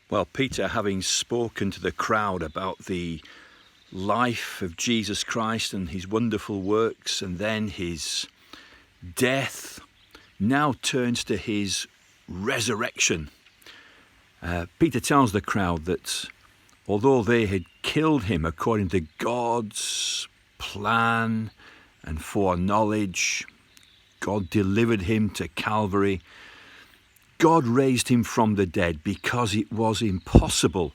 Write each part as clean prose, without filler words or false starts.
Well, Peter, having spoken to the crowd about the life of Jesus Christ and his wonderful works and then his death, now turns to his resurrection. Peter tells the crowd that although they had killed him according to God's plan and foreknowledge, God delivered him to Calvary. God raised him from the dead because it was impossible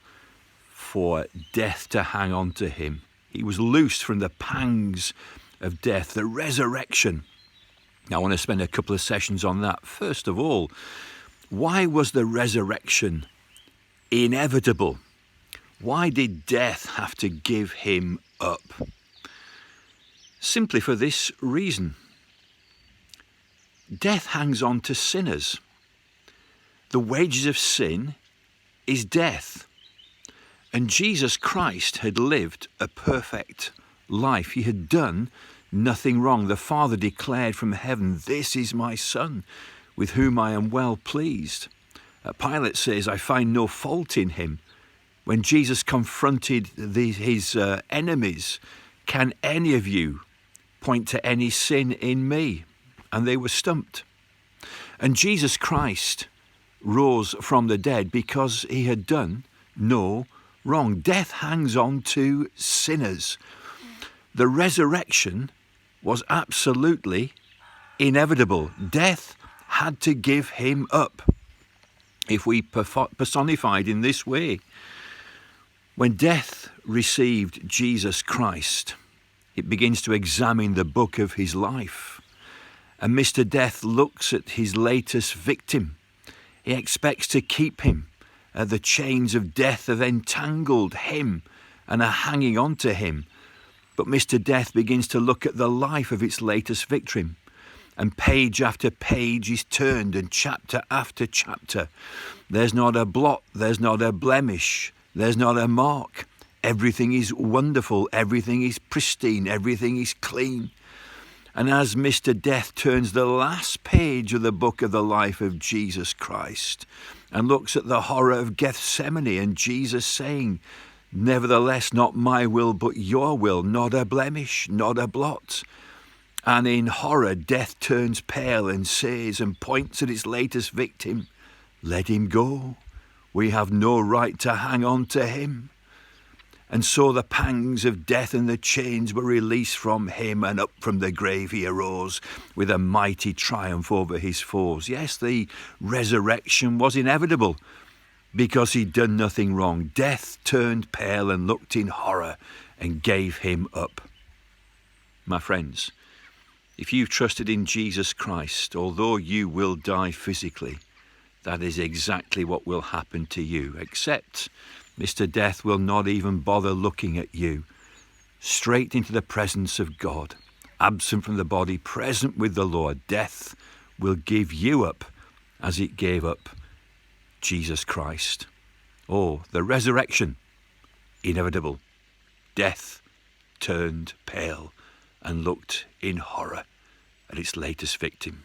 for death to hang on to him. He was loosed from the pangs of death, the resurrection. Now, I want to spend a couple of sessions on that. First of all, why was the resurrection inevitable? Why did death have to give him up? Simply for this reason. Death hangs on to sinners. The wages of sin is death. And Jesus Christ had lived a perfect life. He had done nothing wrong. The Father declared from heaven, "This is my Son, with whom I am well pleased." Pilate says, "I find no fault in him." When Jesus confronted his enemies, "Can any of you point to any sin in me?" And they were stumped. And Jesus Christ rose from the dead because he had done no wrong. Death hangs on to sinners. The resurrection was absolutely inevitable. Death had to give him up. If we personified in this way, when death received Jesus Christ, it begins to examine the book of his life. And Mr. Death looks at his latest victim. He expects to keep him. The chains of death have entangled him and are hanging on to him. But Mr. Death begins to look at the life of its latest victim. And page after page is turned, and chapter after chapter. There's not a blot, there's not a blemish, there's not a mark. Everything is wonderful, everything is pristine, everything is clean. And as Mr. Death turns the last page of the book of the life of Jesus Christ and looks at the horror of Gethsemane and Jesus saying, "Nevertheless, not my will, but your will, not a blemish, not a blot." And in horror, death turns pale and says and points at its latest victim, "Let him go. We have no right to hang on to him." And so the pangs of death and the chains were released from him, and up from the grave he arose with a mighty triumph over his foes. Yes, the resurrection was inevitable because he'd done nothing wrong. Death turned pale and looked in horror and gave him up. My friends, if you've trusted in Jesus Christ, although you will die physically, that is exactly what will happen to you, except Mr. Death will not even bother looking at you. Straight into the presence of God, absent from the body, present with the Lord. Death will give you up as it gave up Jesus Christ. Oh, the resurrection, inevitable. Death turned pale and looked in horror at its latest victim.